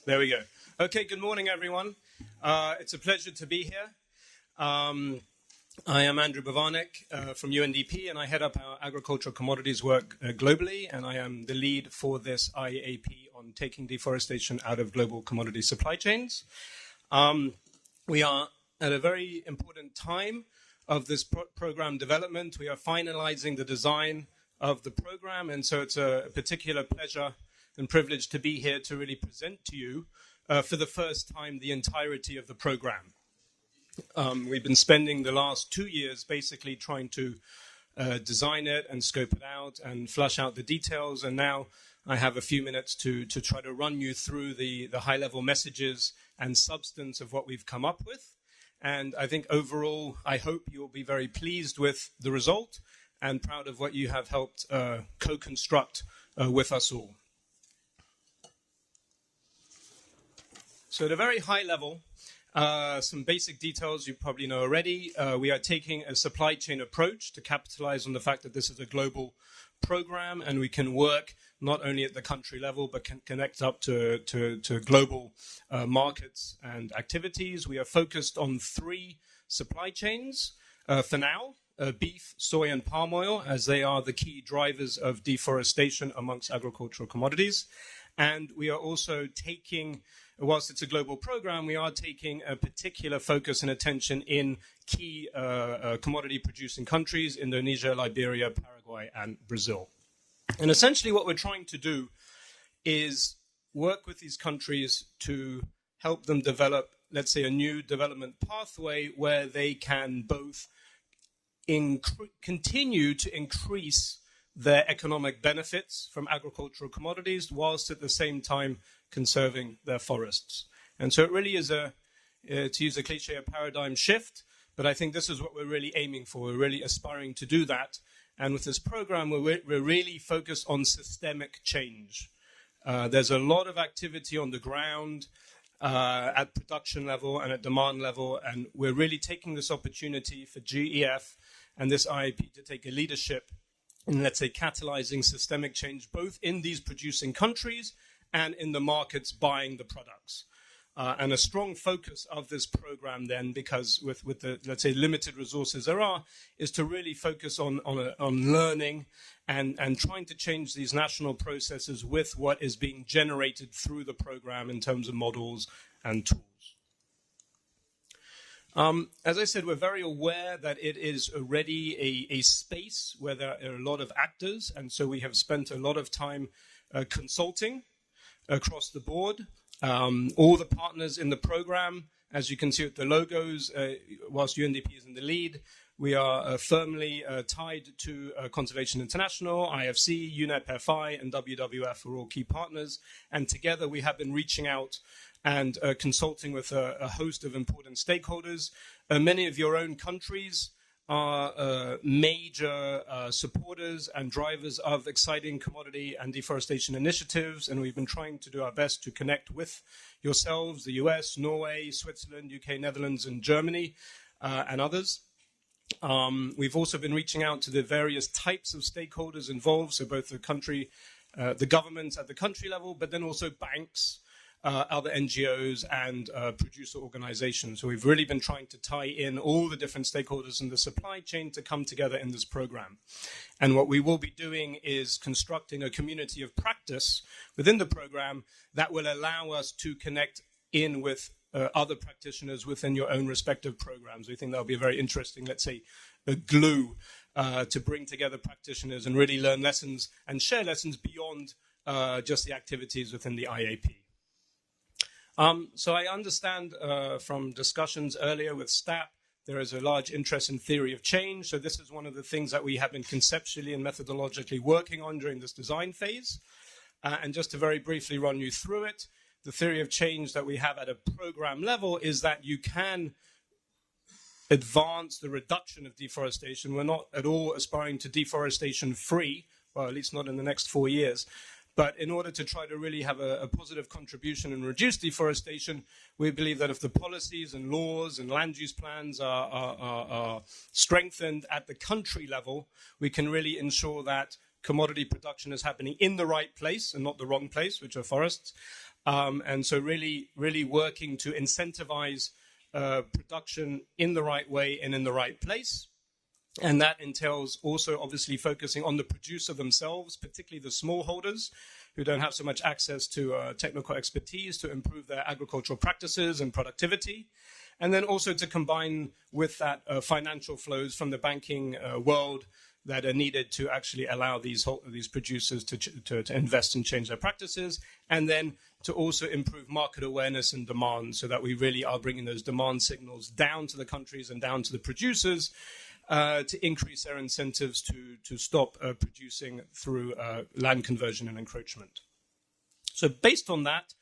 There we go. Okay, good morning, everyone. It's a pleasure to be here. I am Andrew Bovarnick from UNDP, and I head up our agricultural commodities work globally, and I am the lead for this IAP on taking deforestation out of global commodity supply chains. We are at a very important time of this program development. We are finalizing the design of the program, and so it's a particular pleasure and privilege to be here to really present to you for the first time the entirety of the program. We've been spending the last 2 years basically trying to design it and scope it out and flush out the details, and now I have a few minutes to try to run you through the high-level messages and substance of what we've come up with. And I think overall, I hope you'll be very pleased with the result and proud of what you have helped co-construct with us all. So at a very high level, some basic details you probably know already. We are taking a supply chain approach to capitalize on the fact that this is a global program, and we can work not only at the country level, but can connect up to global markets and activities. We are focused on 3 supply chains for now, beef, soy, and palm oil, as they are the key drivers of deforestation amongst agricultural commodities. And we are also taking, whilst it's a global program, we are taking a particular focus and attention in key commodity-producing countries, Indonesia, Liberia, Paraguay, and Brazil. And essentially what we're trying to do is work with these countries to help them develop, let's say, a new development pathway where they can both continue to increase their economic benefits from agricultural commodities, whilst at the same time conserving their forests. And so it really is to use a cliche, a paradigm shift, but I think this is what we're really aiming for. We're really aspiring to do that. And with this program, we're really focused on systemic change. There's a lot of activity on the ground at production level and at demand level, and we're really taking this opportunity for GEF and this IAP to take a leadership in, let's say, catalyzing systemic change, both in these producing countries and in the markets buying the products. And a strong focus of this program then, because with the, let's say, limited resources there are, is to really focus on learning and trying to change these national processes with what is being generated through the program in terms of models and tools. As I said, we're very aware that it is already a space where there are a lot of actors, and so we have spent a lot of time consulting across the board. All the partners in the program, as you can see with the logos, whilst UNDP is in the lead, we are firmly tied to Conservation International, IFC, UNEP FI, and WWF are all key partners. And together we have been reaching out and consulting with a host of important stakeholders. Many of your own countries are major supporters and drivers of exciting commodity and deforestation initiatives, and we've been trying to do our best to connect with yourselves, the US, Norway, Switzerland, UK, Netherlands, and Germany, and others. We've also been reaching out to the various types of stakeholders involved, so both the governments at the country level, but then also banks, other NGOs, and producer organizations. So we've really been trying to tie in all the different stakeholders in the supply chain to come together in this program. And what we will be doing is constructing a community of practice within the program that will allow us to connect in with other practitioners within your own respective programs. We think that'll be a very interesting, let's say, a glue to bring together practitioners and really learn lessons and share lessons beyond just the activities within the IAP. So I understand from discussions earlier with STAP, there is a large interest in theory of change. So this is one of the things that we have been conceptually and methodologically working on during this design phase. And just to very briefly run you through it, the theory of change that we have at a program level is that you can advance the reduction of deforestation. We're not at all aspiring to deforestation free, well, at least not in the next 4 years. But in order to try to really have a positive contribution and reduce deforestation, we believe that if the policies and laws and land use plans are strengthened at the country level, we can really ensure that commodity production is happening in the right place and not the wrong place, which are forests, And so really working to incentivize production in the right way and in the right place. And that entails also obviously focusing on the producer themselves, particularly the smallholders who don't have so much access to technical expertise to improve their agricultural practices and productivity. And then also to combine with that financial flows from the banking world that are needed to actually allow these producers to invest and change their practices, and then to also improve market awareness and demand so that we really are bringing those demand signals down to the countries and down to the producers to increase their incentives to stop producing through land conversion and encroachment. So based on that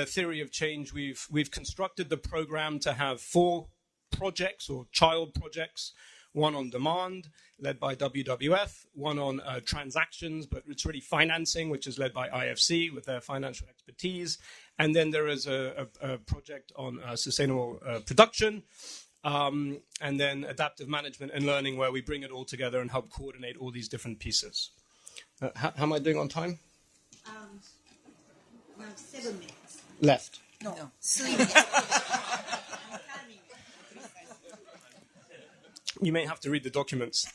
theory of change, we've constructed the program to have 4 projects or child projects. One on demand, led by WWF, one on transactions, but it's really financing, which is led by IFC with their financial expertise. And then there is a project on sustainable production, and then adaptive management and learning, where we bring it all together and help coordinate all these different pieces. How am I doing on time? We have 7 minutes. Left. No. 3 minutes. You may have to read the documents.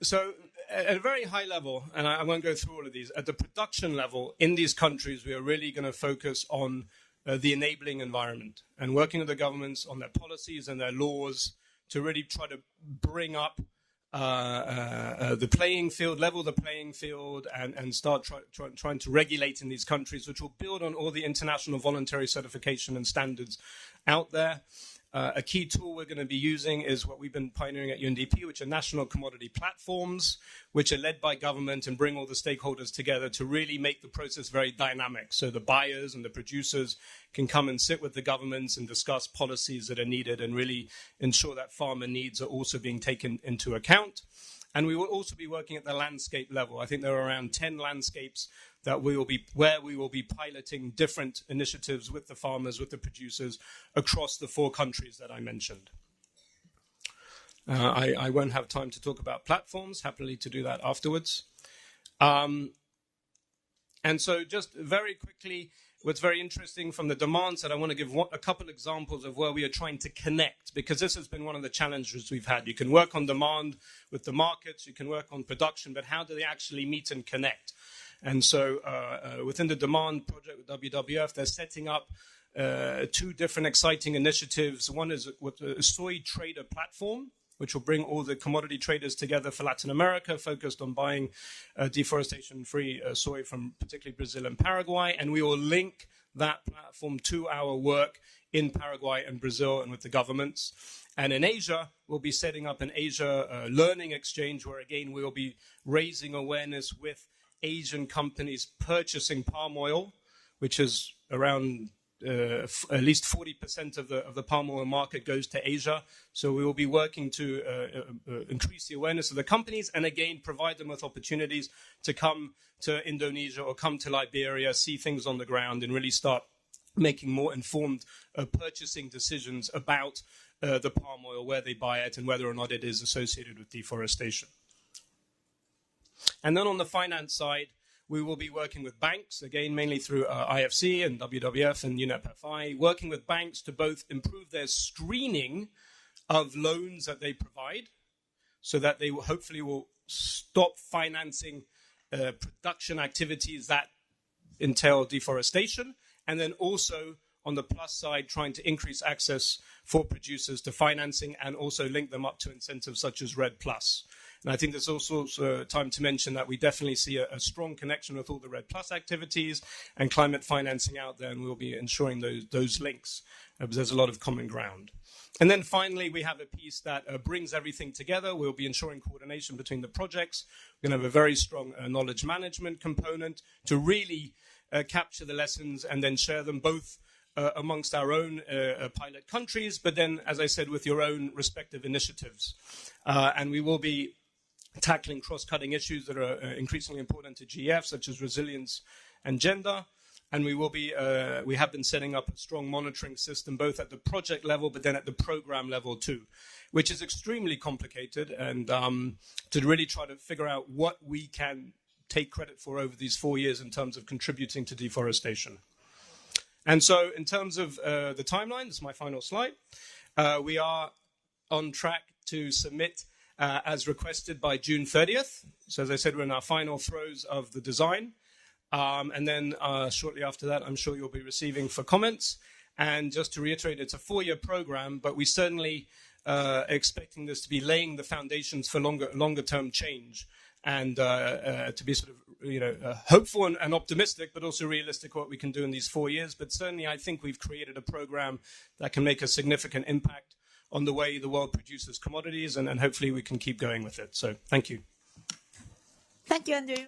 So at a very high level, and I won't go through all of these, at the production level in these countries, we are really going to focus on the enabling environment and working with the governments on their policies and their laws to really try to bring up the playing field, level the playing field, and start trying to regulate in these countries, which will build on all the international voluntary certification and standards out there. A key tool we're going to be using is what we've been pioneering at UNDP, which are national commodity platforms, which are led by government and bring all the stakeholders together to really make the process very dynamic. So the buyers and the producers can come and sit with the governments and discuss policies that are needed and really ensure that farmer needs are also being taken into account. And we will also be working at the landscape level. I think there are around 10 landscapes that we will be piloting different initiatives with the farmers, with the producers across the 4 countries that I mentioned. I won't have time to talk about platforms, happily to do that afterwards. And so just very quickly, what's very interesting from the demand side, I want to give a couple examples of where we are trying to connect, because this has been one of the challenges we've had. You can work on demand with the markets, you can work on production, but how do they actually meet and connect? And so within the demand project with WWF, they're setting up 2 different exciting initiatives. One is a soy trader platform, which will bring all the commodity traders together for Latin America, focused on buying deforestation-free soy from particularly Brazil and Paraguay. And we will link that platform to our work in Paraguay and Brazil and with the governments. And in Asia, we'll be setting up an Asia learning exchange, where, again, we will be raising awareness with Asian companies purchasing palm oil, which is around at least 40% of the palm oil market goes to Asia. So we will be working to increase the awareness of the companies and, again, provide them with opportunities to come to Indonesia or come to Liberia, see things on the ground, and really start making more informed purchasing decisions about the palm oil, where they buy it, and whether or not it is associated with deforestation. And then on the finance side, we will be working with banks, again, mainly through IFC and WWF and UNDP, working with banks to both improve their screening of loans that they provide, so that they hopefully will stop financing production activities that entail deforestation, and then also on the plus side, trying to increase access for producers to financing and also link them up to incentives such as REDD+. And I think there's also time to mention that we definitely see a strong connection with all the REDD+ activities and climate financing out there, and we'll be ensuring those links, because there's a lot of common ground. And then finally, we have a piece that brings everything together. We'll be ensuring coordination between the projects. We're going to have a very strong knowledge management component to really capture the lessons and then share them both amongst our own pilot countries, but then, as I said, with your own respective initiatives. And we will be tackling cross-cutting issues that are increasingly important to GEF, such as resilience and gender. And we have been setting up a strong monitoring system, both at the project level, but then at the program level too, which is extremely complicated, and to really try to figure out what we can take credit for over these 4 years in terms of contributing to deforestation. And so in terms of the timeline, this is my final slide, we are on track to submit as requested by June 30th. So as I said, we're in our final throes of the design. And then shortly after that, I'm sure you'll be receiving for comments. And just to reiterate, it's a 4-year program, but we certainly expecting this to be laying the foundations for longer term change, and to be sort of hopeful and optimistic, but also realistic what we can do in these 4 years. But certainly, I think we've created a program that can make a significant impact on the way the world produces commodities, and hopefully we can keep going with it. So thank you. Thank you, Andrew.